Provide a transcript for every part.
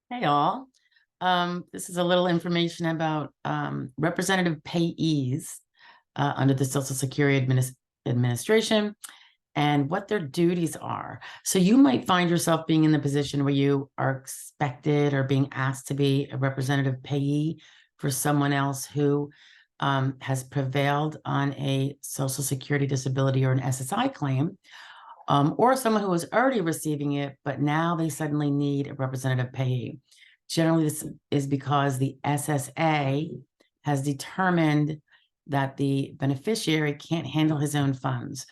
Hey all. This is a little information about representative payees under the Social Security Administration and what their duties are. So you might find yourself being in the position where you are expected or being asked to be a representative payee for someone else who has prevailed on a Social Security disability or an SSI claim, or someone who was already receiving it, but now they suddenly need a representative payee. Generally, this is because the SSA has determined that the beneficiary can't handle his own funds.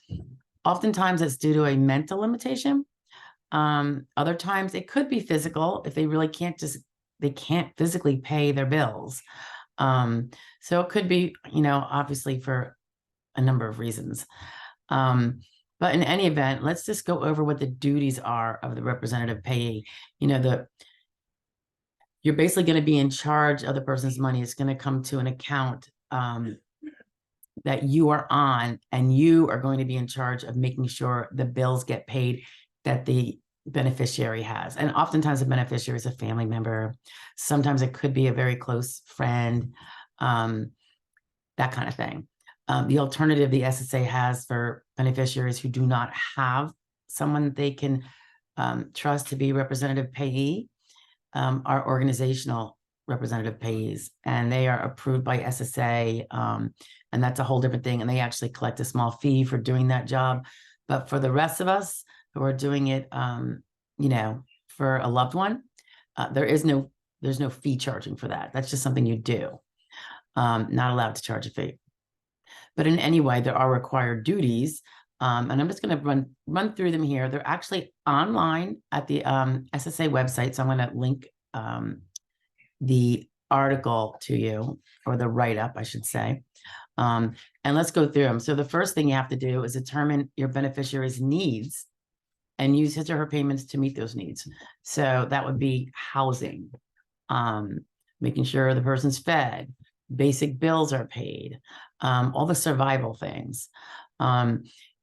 Oftentimes, it's due to a mental limitation. Other times, it could be physical if they really they can't physically pay their bills. So it could be, obviously for a number of reasons. But in any event, let's just go over what the duties are of the representative payee. You're basically going to be in charge of the person's money. It's going to come to an account that you are on, and you are going to be in charge of making sure the bills get paid that the beneficiary has. And oftentimes the beneficiary is a family member. Sometimes it could be a very close friend, that kind of thing. The alternative the SSA has for beneficiaries who do not have someone they can trust to be representative payee are organizational representative payees, and they are approved by SSA, and that's a whole different thing. And they actually collect a small fee for doing that job. But for the rest of us who are doing it, for a loved one, there's no fee charging for that. That's just something you do. Not allowed to charge a fee. But in any way, there are required duties. And I'm just going to run through them here. They're actually online at the SSA website. So I'm going to link the article to you, or the write-up, I should say. And let's go through them. So the first thing you have to do is determine your beneficiary's needs and use his or her payments to meet those needs. So that would be housing, making sure the person's fed, basic bills are paid, all the survival things.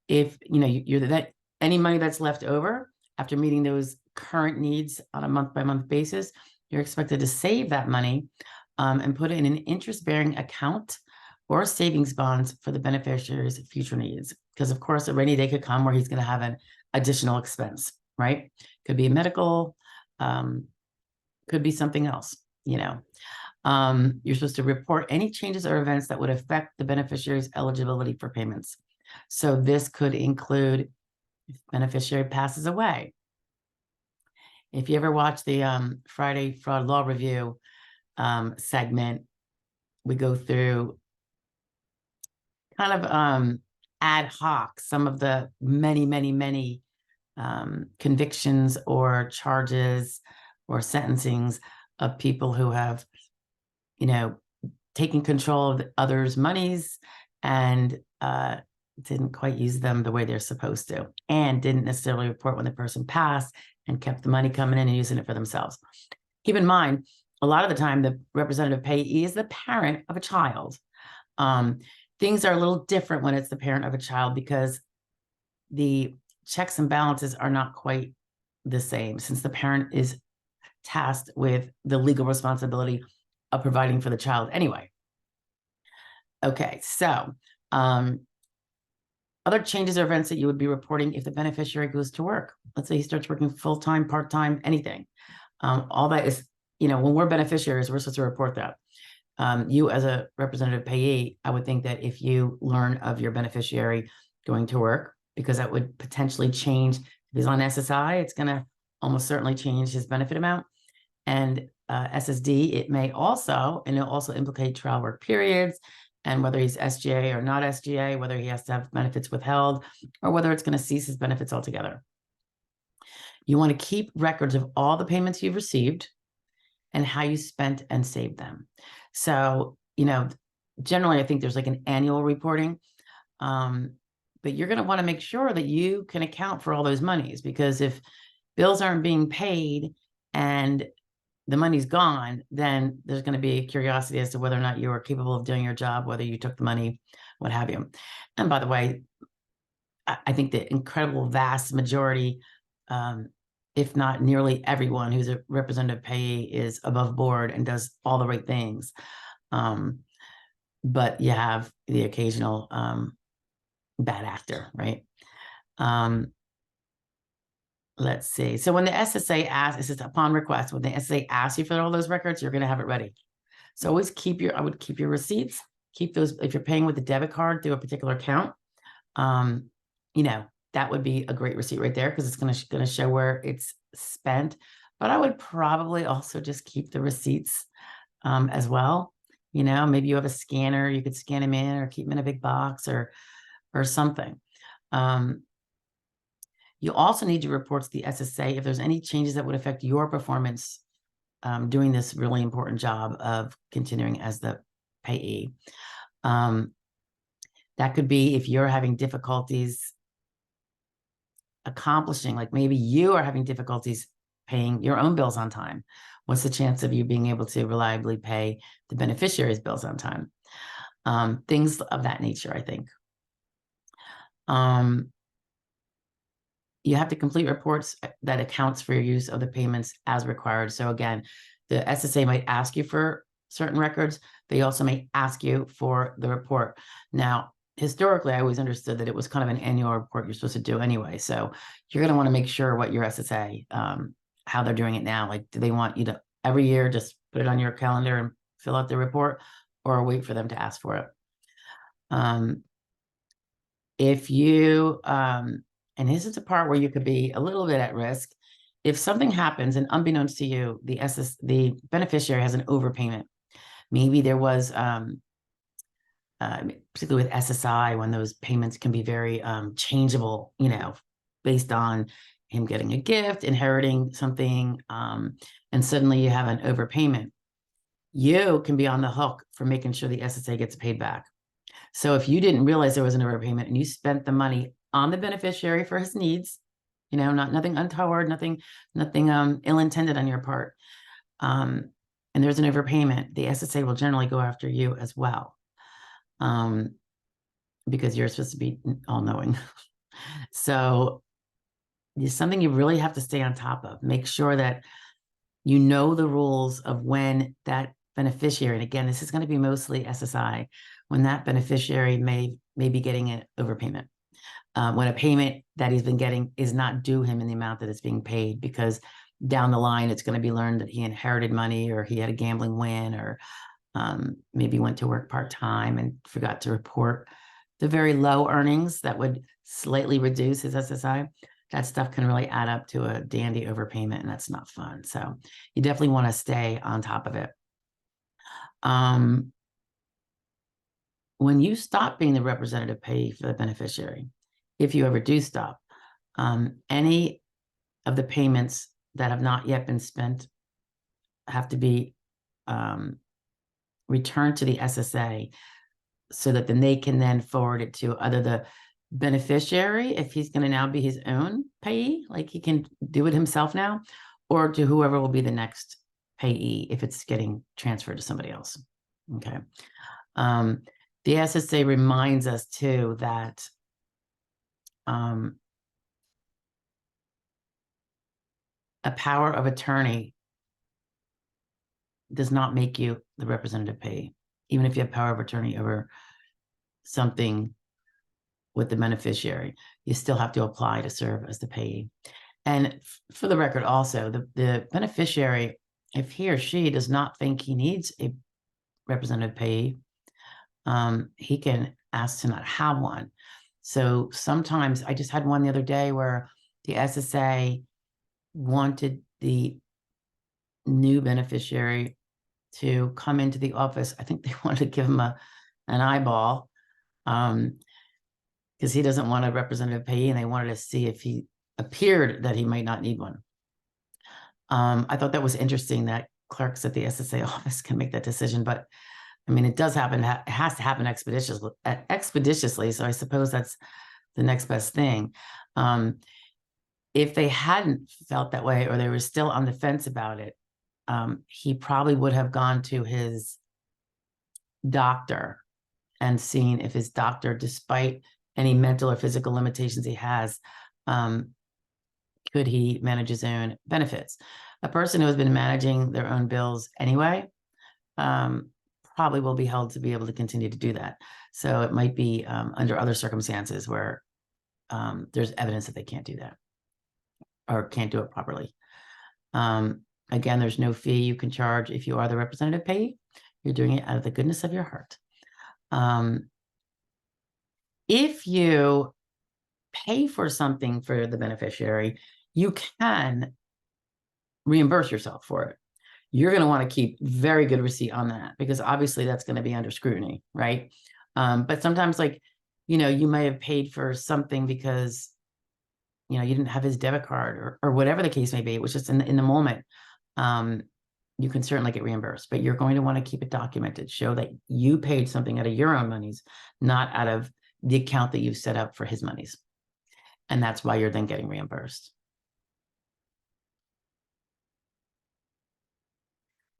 If you're that any money that's left over after meeting those current needs on a month-by-month basis, you're expected to save that money and put it in an interest-bearing account or savings bonds for the beneficiary's future needs. Because of course, a rainy day could come where he's going to have an additional expense, right? Could be medical, could be something else, You're supposed to report any changes or events that would affect the beneficiary's eligibility for payments. So this could include if beneficiary passes away. If you ever watch the Friday Fraud Law Review segment, we go through kind of ad hoc some of the many convictions or charges or sentencings of people who have taken control of others' monies and didn't quite use them the way they're supposed to, and didn't necessarily report when the person passed and kept the money coming in and using it for themselves. Keep in mind, a lot of the time, the representative payee is the parent of a child. Things are a little different when it's the parent of a child because the checks and balances are not quite the same, since the parent is tasked with the legal responsibility of providing for the child anyway. Okay, so other changes or events that you would be reporting if the beneficiary goes to work. Let's say he starts working full-time, part-time, anything. All that is, when we're beneficiaries, we're supposed to report that. You as a representative payee, I would think that if you learn of your beneficiary going to work, because that would potentially change, if he's on SSI, it's going to almost certainly change his benefit amount. And SSD, it'll also implicate trial work periods, and whether he's SGA or not SGA, whether he has to have benefits withheld, or whether it's going to cease his benefits altogether. You want to keep records of all the payments you've received and how you spent and saved them. So, generally, I think there's like an annual reporting, but you're going to want to make sure that you can account for all those monies, because if bills aren't being paid and the money's gone, then there's going to be a curiosity as to whether or not you are capable of doing your job, whether you took the money, what have you. And by the way, I think the incredible vast majority if not nearly everyone who's a representative payee is above board and does all the right things. But you have the occasional bad actor, right? Let's see. So when the SSA asks, this is upon request, when the SSA asks you for all those records, you're going to have it ready. So always I would keep your receipts, keep those, if you're paying with a debit card through a particular account, you know, that would be a great receipt right there because it's going to show where it's spent. But I would probably also just keep the receipts as well. You know, maybe you have a scanner, you could scan them in or keep them in a big box or something. You also need to report to the SSA if there's any changes that would affect your performance doing this really important job of continuing as the payee. That could be if you're having difficulties accomplishing, like maybe you are having difficulties paying your own bills on time. What's the chance of you being able to reliably pay the beneficiary's bills on time? Things of that nature, I think. You have to complete reports that accounts for your use of the payments as required. So again, the SSA might ask you for certain records. They also may ask you for the report. Now, historically, I always understood that it was kind of an annual report you're supposed to do anyway. So you're going to want to make sure what your SSA, how they're doing it now. Like, do they want you to every year just put it on your calendar and fill out the report, or wait for them to ask for it? If you, and this is the part where you could be a little bit at risk. If something happens and unbeknownst to you, the beneficiary has an overpayment. Maybe there was, particularly with SSI, when those payments can be very changeable, you know, based on him getting a gift, inheriting something, and suddenly you have an overpayment. You can be on the hook for making sure the SSA gets paid back. So if you didn't realize there was an overpayment and you spent the money on the beneficiary for his needs, you know, nothing untoward, nothing ill-intended on your part, and there's an overpayment, the SSA will generally go after you as well, because you're supposed to be all-knowing. So it's something you really have to stay on top of. Make sure that you know the rules of when that beneficiary, and again, this is going to be mostly SSI, when that beneficiary may be getting an overpayment. When a payment that he's been getting is not due him in the amount that it's being paid, because down the line, it's going to be learned that he inherited money, or he had a gambling win, or maybe went to work part-time and forgot to report the very low earnings that would slightly reduce his SSI. That stuff can really add up to a dandy overpayment, and that's not fun. So you definitely want to stay on top of it. When you stop being the representative payee for the beneficiary, if you ever do stop, any of the payments that have not yet been spent have to be returned to the SSA, so that then they can then forward it to either the beneficiary, if he's going to now be his own payee, like he can do it himself now, or to whoever will be the next payee if it's getting transferred to somebody else. Okay. The SSA reminds us too that a power of attorney does not make you the representative payee. Even if you have power of attorney over something with the beneficiary, you still have to apply to serve as the payee. And for the record also, the beneficiary, if he or she does not think he needs a representative payee, he can ask to not have one. So sometimes, I just had one the other day where the SSA wanted the new beneficiary to come into the office. I think they wanted to give him an eyeball, because he doesn't want a representative payee, and they wanted to see if he appeared that he might not need one. I thought that was interesting that clerks at the SSA office can make that decision, but I mean, it does happen. It has to happen expeditiously. So I suppose that's the next best thing. If they hadn't felt that way, or they were still on the fence about it, he probably would have gone to his doctor and seen if his doctor, despite any mental or physical limitations he has, could he manage his own benefits? A person who has been managing their own bills anyway, probably will be held to be able to continue to do that. So it might be under other circumstances where there's evidence that they can't do that or can't do it properly. Again, there's no fee you can charge if you are the representative payee. You're doing it out of the goodness of your heart. If you pay for something for the beneficiary, you can reimburse yourself for it. You're going to want to keep very good receipt on that, because obviously that's going to be under scrutiny, right? But sometimes, like, you may have paid for something because, you didn't have his debit card or whatever the case may be. It was just in the moment. You can certainly get reimbursed, but you're going to want to keep it documented. Show that you paid something out of your own monies, not out of the account that you've set up for his monies. And that's why you're then getting reimbursed.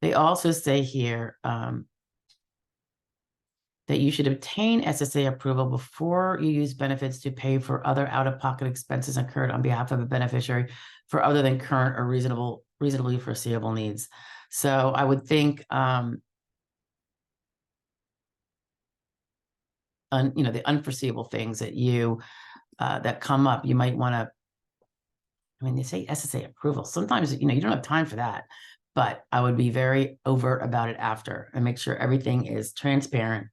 They also say here that you should obtain SSA approval before you use benefits to pay for other out-of-pocket expenses incurred on behalf of a beneficiary for other than current or reasonably foreseeable needs. So I would think, the unforeseeable things that that come up, you might want to. I mean, they say SSA approval. Sometimes, you don't have time for that, but I would be very overt about it after and make sure everything is transparent.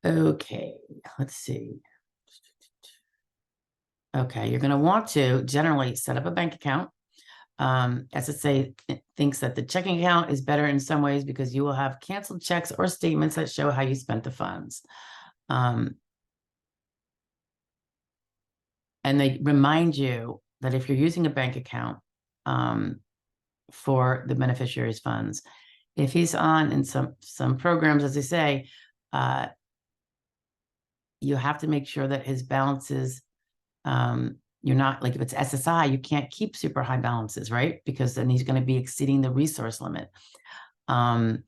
Okay, let's see. Okay, you're going to want to generally set up a bank account. SSA thinks that the checking account is better in some ways because you will have canceled checks or statements that show how you spent the funds. And they remind you that if you're using a bank account for the beneficiary's funds, if he's on in some programs, as they say, you have to make sure that his balances, you're not, like, if it's SSI, you can't keep super high balances, right? Because then he's going to be exceeding the resource limit. But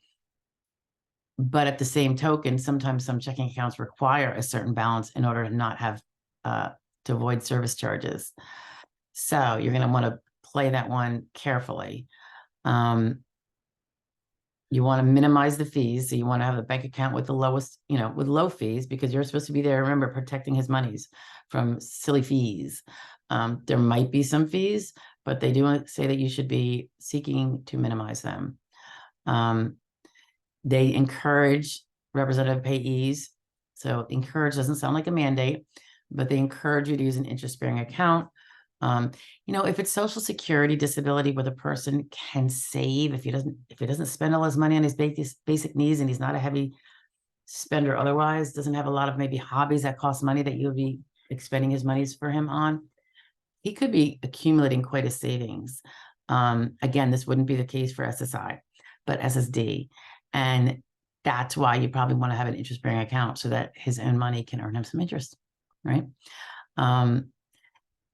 at the same token, sometimes some checking accounts require a certain balance in order to not have to avoid service charges. So you're going to want to play that one carefully. You want to minimize the fees. So you want to have a bank account with the lowest, with low fees, because you're supposed to be there, remember, protecting his monies from silly fees. There might be some fees, but they do say that you should be seeking to minimize them. They encourage representative payees. So encourage doesn't sound like a mandate, but they encourage you to use an interest-bearing account. If it's Social Security disability where the person can save, if he doesn't spend all his money on his basic needs, and he's not a heavy spender otherwise, doesn't have a lot of maybe hobbies that cost money that you'll be expending his monies for him on, he could be accumulating quite a savings. Again, this wouldn't be the case for SSI, but SSD. And that's why you probably want to have an interest-bearing account so that his own money can earn him some interest, right?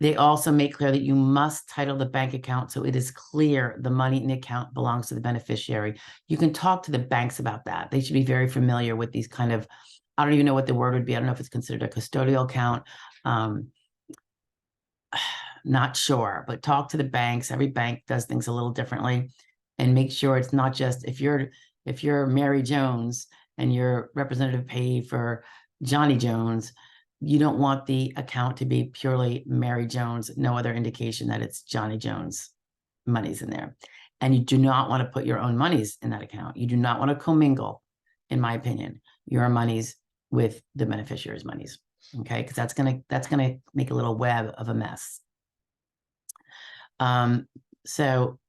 They also make clear that you must title the bank account so it is clear the money in the account belongs to the beneficiary. You can talk to the banks about that. They should be very familiar with these kind of, I don't even know what the word would be. I don't know if it's considered a custodial account. Not sure, but talk to the banks. Every bank does things a little differently, and make sure it's not just if you're Mary Jones and you're representative payee for Johnny Jones, you don't want the account to be purely Mary Jones, no other indication that it's Johnny Jones monies in there. And you do not want to put your own monies in that account. You do not want to commingle, in my opinion, your monies with the beneficiary's monies. Okay, because that's gonna make a little web of a mess. So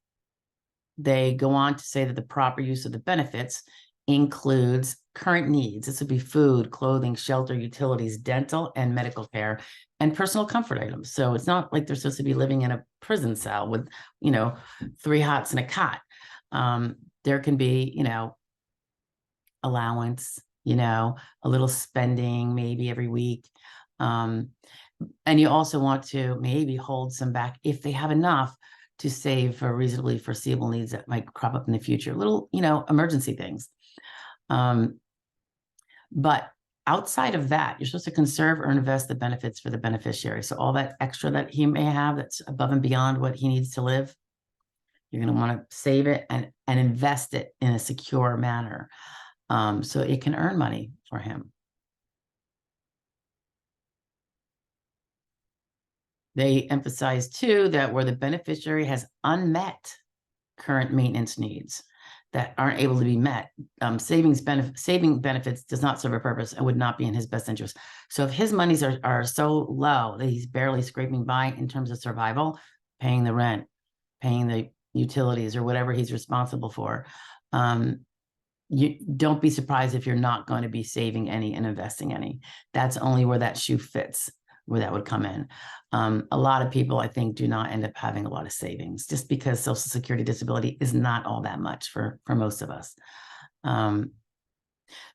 they go on to say that the proper use of the benefits includes current needs. This would be food, clothing, shelter, utilities, dental and medical care, and personal comfort items. So it's not like they're supposed to be living in a prison cell with, 3 hots and a cot. There can be, allowance, a little spending maybe every week. And you also want to maybe hold some back if they have enough to save for reasonably foreseeable needs that might crop up in the future, little, emergency things. But Outside of that, you're supposed to conserve or invest the benefits for the beneficiary. So all that extra that he may have that's above and beyond what he needs to live, you're going to want to save it and invest it in a secure manner, so it can earn money for him. They emphasize too that where the beneficiary has unmet current maintenance needs that aren't able to be met, saving benefits does not serve a purpose and would not be in his best interest. So if his monies are so low that he's barely scraping by in terms of survival, paying the rent, paying the utilities, or whatever he's responsible for, you don't be surprised if you're not going to be saving any and investing any. That's only where that shoe fits, where that would come in. A lot of people, I think, do not end up having a lot of savings just because Social Security disability is not all that much for most of us.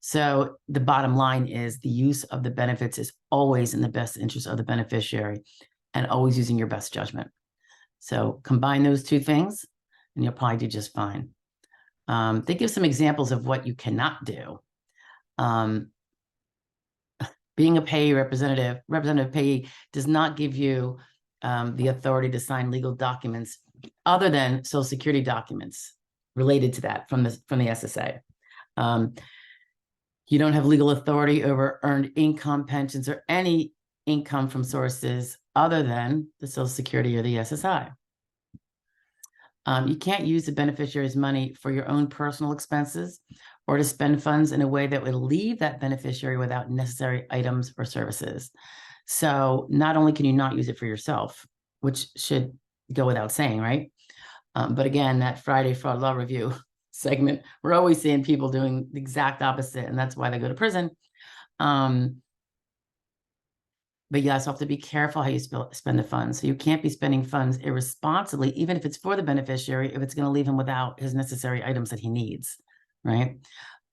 So the bottom line is the use of the benefits is always in the best interest of the beneficiary and always using your best judgment. So combine those two things and you'll probably do just fine. They give some examples of what you cannot do. Being a payee representative payee does not give you the authority to sign legal documents other than Social Security documents related to that from the SSA. You don't have legal authority over earned income, pensions, or any income from sources other than the Social Security or the SSI. You can't use the beneficiary's money for your own personal expenses or to spend funds in a way that would leave that beneficiary without necessary items or services. So not only can you not use it for yourself, which should go without saying, right? But again, that Friday Fraud Law Review segment, we're always seeing people doing the exact opposite, and that's why they go to prison. But you also have to be careful how you spend the funds. So you can't be spending funds irresponsibly, even if it's for the beneficiary, if it's going to leave him without his necessary items that he needs, right?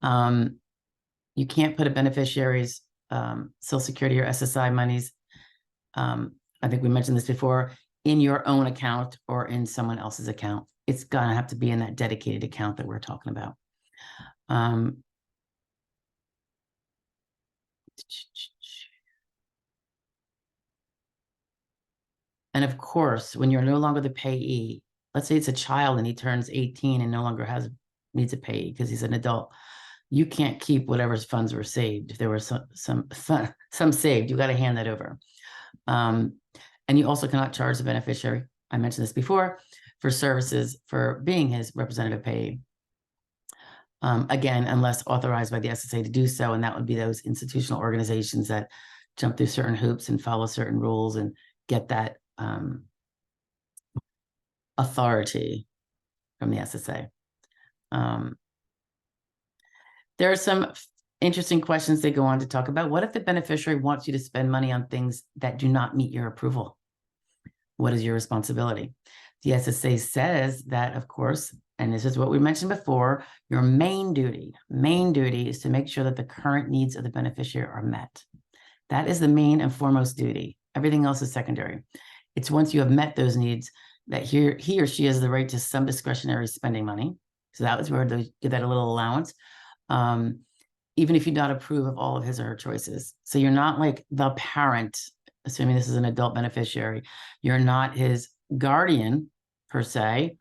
You can't put a beneficiary's Social Security or SSI monies, I think we mentioned this before, in your own account or in someone else's account. It's going to have to be in that dedicated account that we're talking about. And of course, when you're no longer the payee, let's say it's a child and he turns 18 and no longer needs a payee because he's an adult, you can't keep whatever's funds were saved. If there were some saved, you got to hand that over. And you also cannot charge the beneficiary, I mentioned this before, for services for being his representative payee. Again, unless authorized by the SSA to do so, and that would be those institutional organizations that jump through certain hoops and follow certain rules and get that authority from the SSA. There are some interesting questions they go on to talk about. What if the beneficiary wants you to spend money on things that do not meet your approval? What is your responsibility? The SSA says that, of course, and this is what we mentioned before, your main duty is to make sure that the current needs of the beneficiary are met. That is the main and foremost duty. Everything else is secondary. It's once you have met those needs that he or she has the right to some discretionary spending money. So that was where they give that a little allowance, even if you don't approve of all of his or her choices. So you're not like the parent, assuming this is an adult beneficiary. You're not his guardian per se.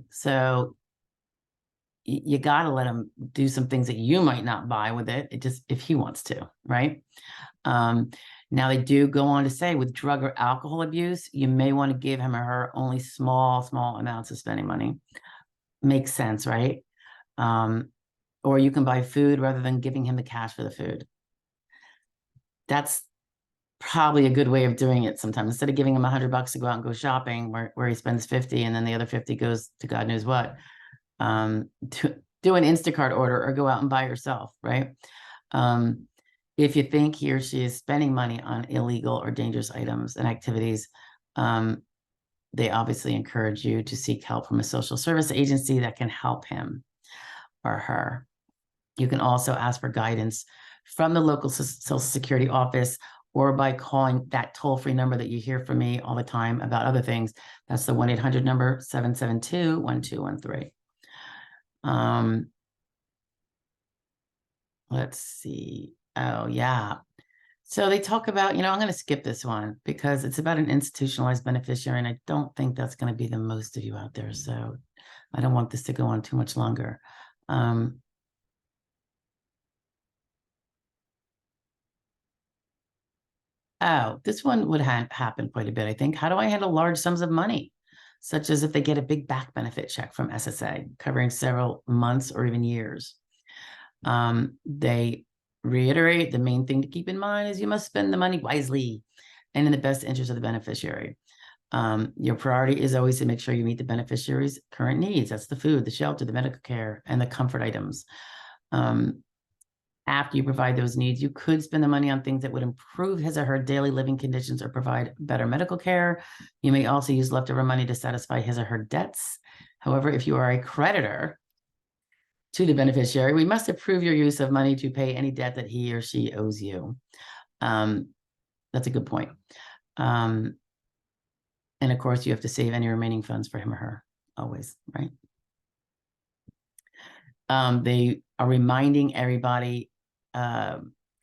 So you got to let him do some things that you might not buy with it. It just, if he wants to, right? Now they do go on to say with drug or alcohol abuse, you may want to give him or her only small amounts of spending money. Makes sense, right? Or you can buy food rather than giving him the cash for the food. That's probably a good way of doing it sometimes. Instead of giving him $100 to go out and go shopping where he spends 50 and then the other 50 goes to God knows what, to do an Instacart order or go out and buy yourself, right? If you think he or she is spending money on illegal or dangerous items and activities, they obviously encourage you to seek help from a social service agency that can help him or her. You can also ask for guidance from the local Social Security office or by calling that toll-free number that you hear from me all the time about other things. That's the 1-800 number, 772-1213. Let's see. Oh, yeah. So they talk about, I'm going to skip this one because it's about an institutionalized beneficiary, and I don't think that's going to be the most of you out there. So I don't want this to go on too much longer. Oh, this one would happen quite a bit, I think. How do I handle large sums of money, such as if they get a big back benefit check from SSA covering several months or even years? They reiterate the main thing to keep in mind is you must spend the money wisely and in the best interest of the beneficiary. Your priority is always to make sure you meet the beneficiary's current needs. That's the food, the shelter, the medical care, and the comfort items. After you provide those needs, you could spend the money on things that would improve his or her daily living conditions or provide better medical care. You may also use leftover money to satisfy his or her debts. However, if you are a creditor to the beneficiary, we must approve your use of money to pay any debt that he or she owes you. That's a good point. And of course, you have to save any remaining funds for him or her, always, right? They are reminding everybody,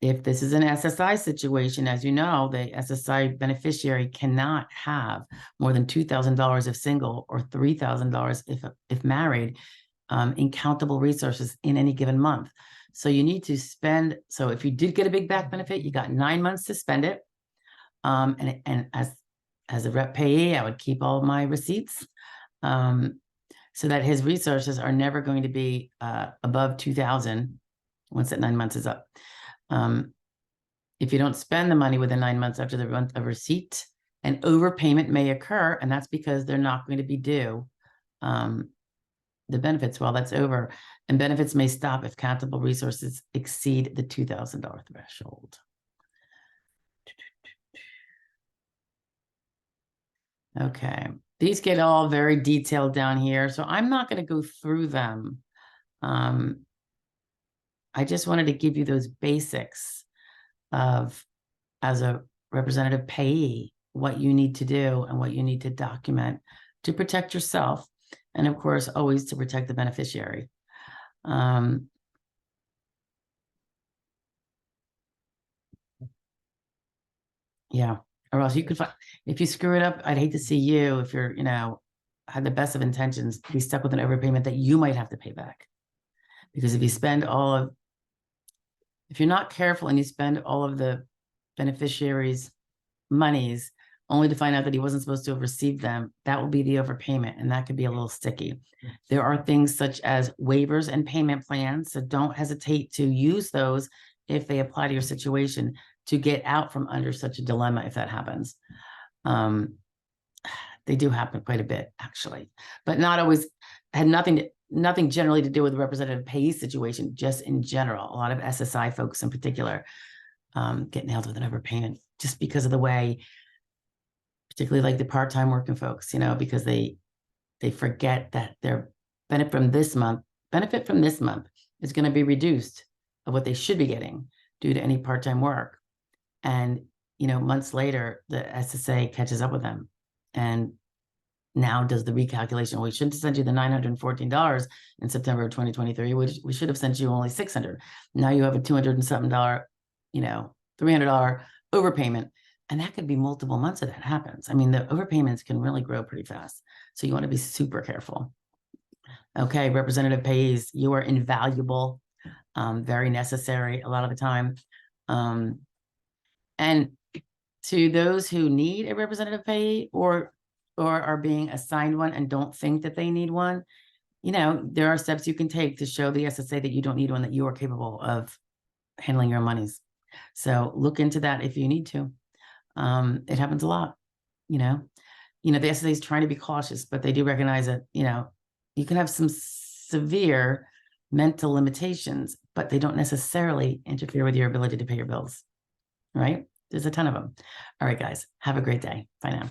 if this is an SSI situation, as you know, the SSI beneficiary cannot have more than $2,000 if single or $3,000 if married, in countable resources in any given month. So you need to spend. So if you did get a big back benefit, you got 9 months to spend it. And as a rep payee, I would keep all of my receipts, so that his resources are never going to be above 2,000 once that 9 months is up. If you don't spend the money within 9 months after the month of receipt, an overpayment may occur, and that's because they're not going to be due the benefits while that's over. And benefits may stop if countable resources exceed the $2,000 threshold. Okay, these get all very detailed down here, so I'm not going to go through them. I just wanted to give you those basics of, as a representative payee, what you need to do and what you need to document to protect yourself, and of course, always to protect the beneficiary. Yeah, or else you could find, if you screw it up, I'd hate to see you, if you're, had the best of intentions, be stuck with an overpayment that you might have to pay back. Because if you're not careful and you spend all of the beneficiary's monies only to find out that he wasn't supposed to have received them, that will be the overpayment, and that could be a little sticky. There are things such as waivers and payment plans, so don't hesitate to use those if they apply to your situation to get out from under such a dilemma if that happens. They do happen quite a bit, actually, but not always. Had nothing generally to do with the representative payee situation, just in general. A lot of SSI folks in particular get nailed with an overpayment just because of the way, particularly like the part-time working folks, because they forget that their benefit from this month is going to be reduced of what they should be getting due to any part-time work. And, months later, the SSA catches up with them and now does the recalculation. We shouldn't have sent you the $914 in September of 2023. We should have sent you only $600. Now you have a $200 and something, $300 overpayment. And that could be multiple months that happens. I mean, the overpayments can really grow pretty fast. So you want to be super careful. Okay, representative payees, you are invaluable, very necessary a lot of the time. And to those who need a representative payee or are being assigned one and don't think that they need one, there are steps you can take to show the SSA that you don't need one, that you are capable of handling your monies. So look into that if you need to. It happens a lot, the SSA is trying to be cautious, but they do recognize that, you can have some severe mental limitations, but they don't necessarily interfere with your ability to pay your bills, right? There's a ton of them. All right, guys, have a great day. Bye now.